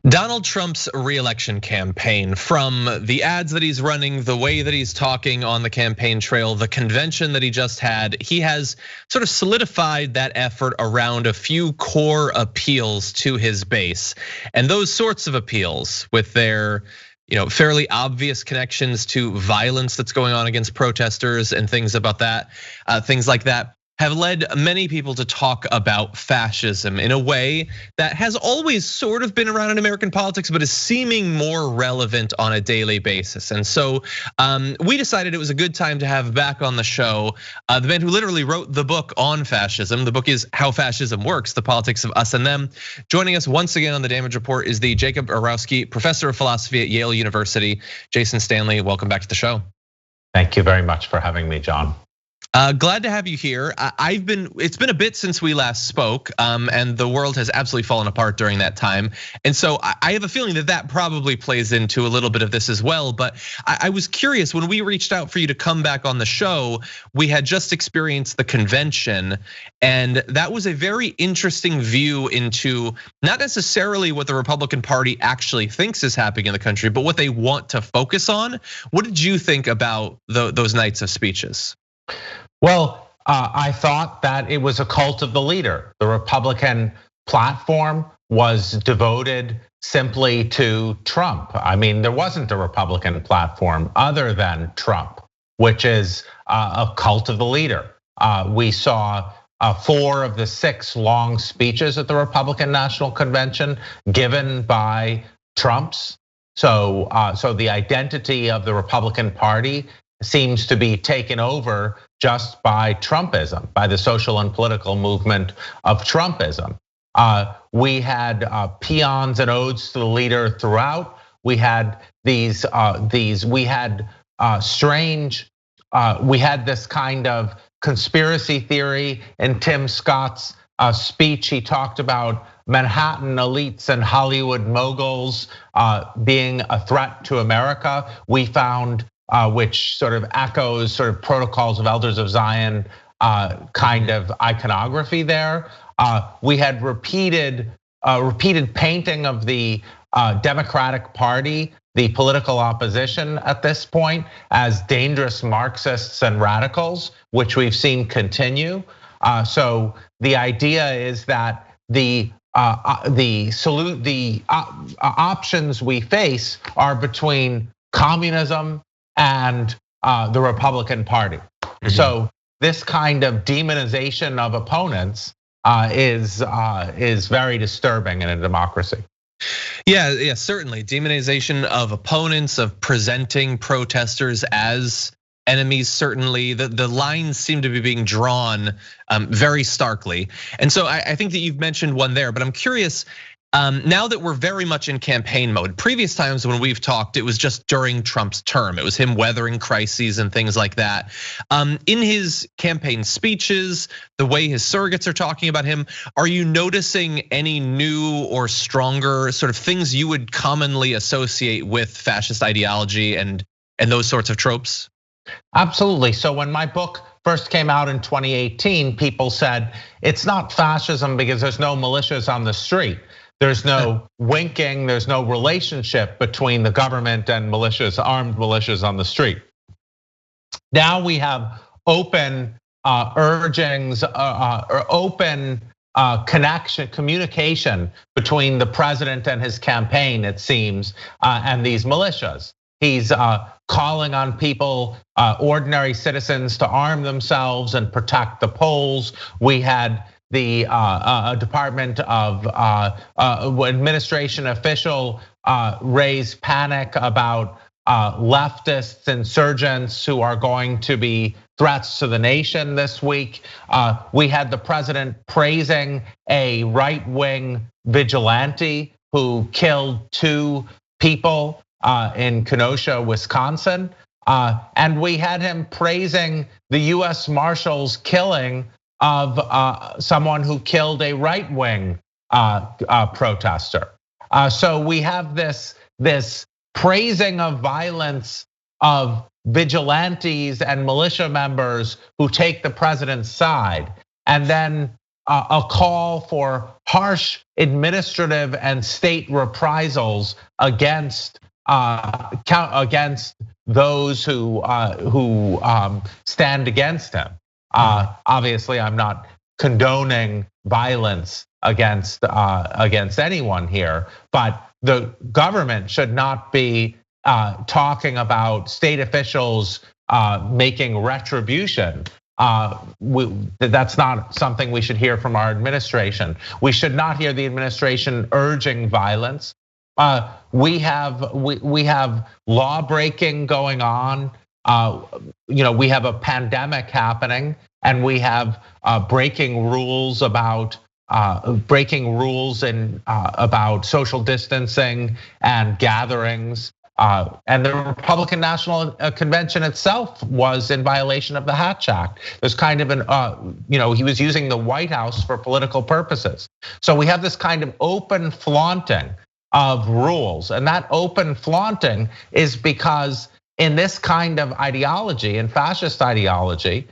Donald Trump's re-election campaign, from the ads that he's running, the way that he's talking on the campaign trail, the convention that he just had, he has sort of solidified that effort around a few core appeals to his base. And those sorts of appeals, with their fairly obvious connections to violence that's going on against protesters and things about that, things like that, have led many people to talk about fascism in a way that has always sort of been around in American politics, but is seeming more relevant on a daily basis. And so we decided it was a good time to have back on the show the man who literally wrote the book on fascism. The book is How Fascism Works, The Politics of Us and Them. Joining us once again on the Damage Report is the Jacob Arowski Professor of Philosophy at Yale University. Jason Stanley, welcome back to the show. Thank you very much for having me, John. Glad to have you here. It's been a bit since we last spoke, and the world has absolutely fallen apart during that time. And so I have a feeling that probably plays into a little bit of this as well. But I was curious, when we reached out for you to come back on the show, we had just experienced the convention, and that was a very interesting view into not necessarily what the Republican Party actually thinks is happening in the country, but what they want to focus on. What did you think about those nights of speeches? Well, I thought that it was a cult of the leader. The Republican platform was devoted simply to Trump. I mean, there wasn't a Republican platform other than Trump, which is a cult of the leader. We saw 4 of the 6 long speeches at the Republican National Convention given by Trumps. So the identity of the Republican Party seems to be taken over just by Trumpism, by the social and political movement of Trumpism. We had paeans and odes to the leader throughout. We had we had this kind of conspiracy theory in Tim Scott's speech. He talked about Manhattan elites and Hollywood moguls being a threat to America. We found which sort of echoes sort of protocols of elders of Zion kind of iconography there. We had repeated painting of the Democratic Party, the political opposition at this point, as dangerous Marxists and radicals, which we've seen continue. So the idea is that the options we face are between communism and the Republican Party. Mm-hmm. So this kind of demonization of opponents is very disturbing in a democracy. Yeah, certainly. Demonization of opponents, of presenting protesters as enemies, certainly. The lines seem to be being drawn very starkly. And so I think that you've mentioned one there, but I'm curious, now that we're very much in campaign mode, previous times when we've talked, it was just during Trump's term. It was him weathering crises and things like that. In his campaign speeches, the way his surrogates are talking about him, are you noticing any new or stronger sort of things you would commonly associate with fascist ideology and those sorts of tropes? Absolutely. So when my book first came out in 2018, people said it's not fascism because there's no militias on the street. There's no winking, there's no relationship between the government and militias, armed militias on the street. Now we have open urgings, or open communication between the president and his campaign, it seems, and these militias. He's calling on people, ordinary citizens, to arm themselves and protect the polls. We had the Department of Administration official raise panic about leftists, insurgents who are going to be threats to the nation this week. We had the president praising a right-wing vigilante who killed 2 people in Kenosha, Wisconsin. And we had him praising the US Marshals killing of someone who killed a right-wing protester. So we have this praising of violence of vigilantes and militia members who take the president's side. And then a call for harsh administrative and state reprisals against those who stand against him. Obviously, I'm not condoning violence against anyone here, but the government should not be talking about state officials making retribution. That's not something we should hear from our administration. We should not hear the administration urging violence. We have law breaking going on. We have a pandemic happening, and we have breaking rules about social distancing and gatherings. And the Republican National Convention itself was in violation of the Hatch Act. There's kind of he was using the White House for political purposes. So we have this kind of open flaunting of rules, and that open flaunting is because in this kind of ideology, in fascist ideology,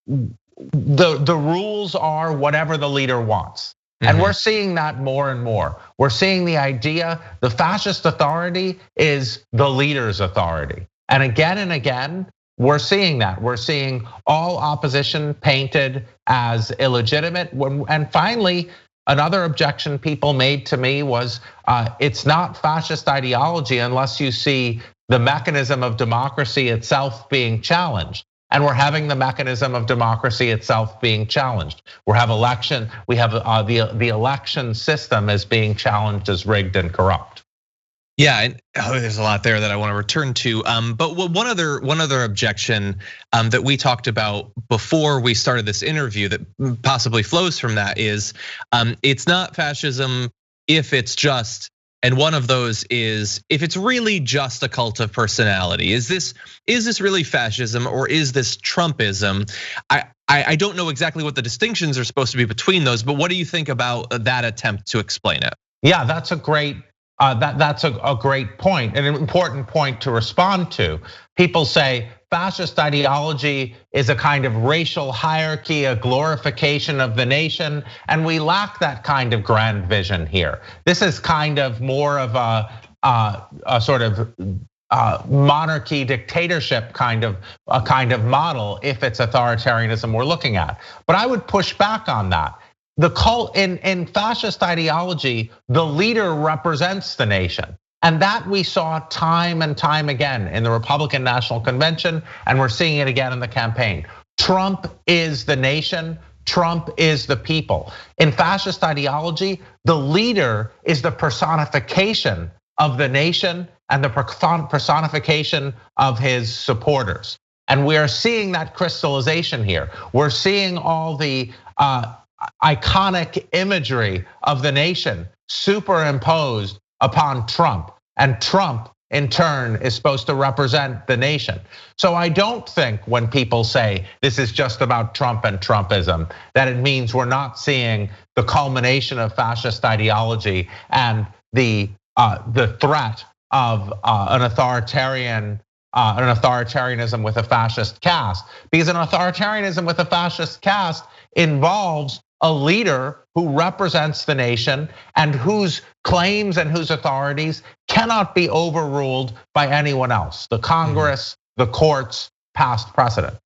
the rules are whatever the leader wants. And we're seeing that more and more. We're seeing the idea, the fascist authority is the leader's authority. And again, we're seeing that. We're seeing all opposition painted as illegitimate. And finally, another objection people made to me was, it's not fascist ideology unless you see the mechanism of democracy itself being challenged. And we're having the mechanism of democracy itself being challenged. We have the election system as being challenged as rigged and corrupt. Yeah, and there's a lot there that I want to return to. But one other objection that we talked about before we started this interview that possibly flows from that is, it's not fascism if it's just. And one of those is if it's really just a cult of personality. Is this really fascism or is this Trumpism? I don't know exactly what the distinctions are supposed to be between those, but what do you think about that attempt to explain it? Yeah, that's a great point, an important point to respond to. People say fascist ideology is a kind of racial hierarchy, a glorification of the nation, and we lack that kind of grand vision here. This is kind of more of a sort of monarchy dictatorship kind of model if it's authoritarianism we're looking at. But I would push back on that. The cult in fascist ideology, the leader represents the nation. And that we saw time and time again in the Republican National Convention, and we're seeing it again in the campaign. Trump is the nation, Trump is the people. In fascist ideology, the leader is the personification of the nation and the personification of his supporters. And we are seeing that crystallization here. We're seeing all the iconic imagery of the nation superimposed upon Trump, and Trump in turn is supposed to represent the nation. So I don't think when people say this is just about Trump and Trumpism, that it means we're not seeing the culmination of fascist ideology and the threat of an authoritarianism with a fascist cast. Because an authoritarianism with a fascist cast involves a leader who represents the nation and whose claims and whose authorities cannot be overruled by anyone else. The Congress, the courts, past precedent.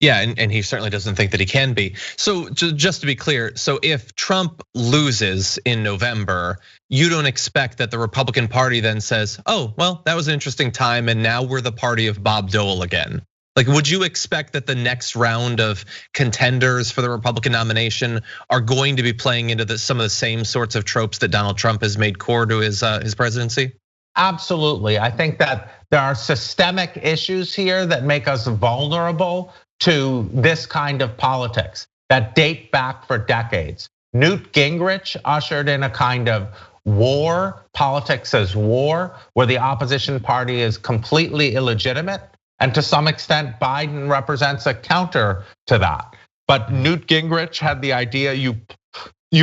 Yeah, and he certainly doesn't think that he can be. So just to be clear, so if Trump loses in November, you don't expect that the Republican Party then says, oh, well, that was an interesting time and now we're the party of Bob Dole again. Like, would you expect that the next round of contenders for the Republican nomination are going to be playing into some of the same sorts of tropes that Donald Trump has made core to his presidency? Absolutely. I think that there are systemic issues here that make us vulnerable to this kind of politics that date back for decades. Newt Gingrich ushered in a kind of war, politics as war, where the opposition party is completely illegitimate. And to some extent, Biden represents a counter to that. But Newt Gingrich had the idea you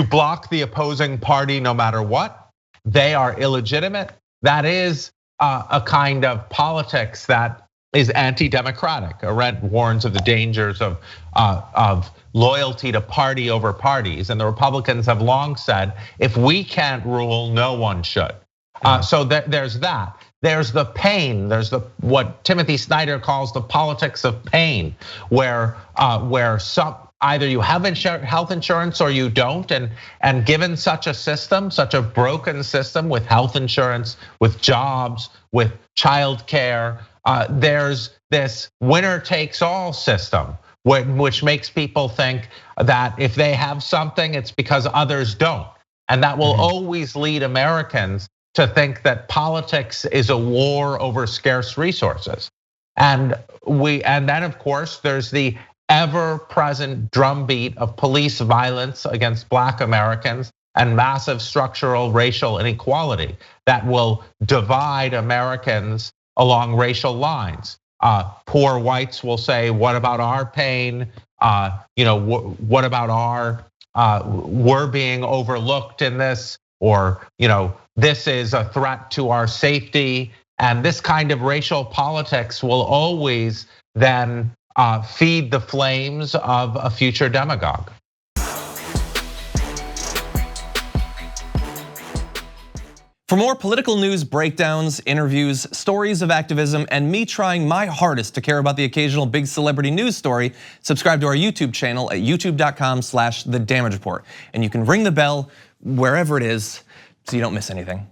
block the opposing party no matter what. They are illegitimate. That is a kind of politics that is anti-democratic. Arendt warns of the dangers of loyalty to party over parties, and the Republicans have long said, if we can't rule, no one should. So there's that. There's the pain. There's what Timothy Snyder calls the politics of pain, where either you have health insurance or you don't, and given such a system, such a broken system with health insurance, with jobs, with childcare, there's this winner takes all system, which makes people think that if they have something, it's because others don't, and that will always lead Americans to think that politics is a war over scarce resources. And then of course there's the ever-present drumbeat of police violence against Black Americans and massive structural racial inequality that will divide Americans along racial lines. Poor whites will say, what about our pain? What about we're being overlooked in this? Or this is a threat to our safety. And this kind of racial politics will always then feed the flames of a future demagogue. For more political news, breakdowns, interviews, stories of activism, and me trying my hardest to care about the occasional big celebrity news story, subscribe to our YouTube channel at youtube.com/The Damage Report. And you can ring the bell wherever it is so you don't miss anything.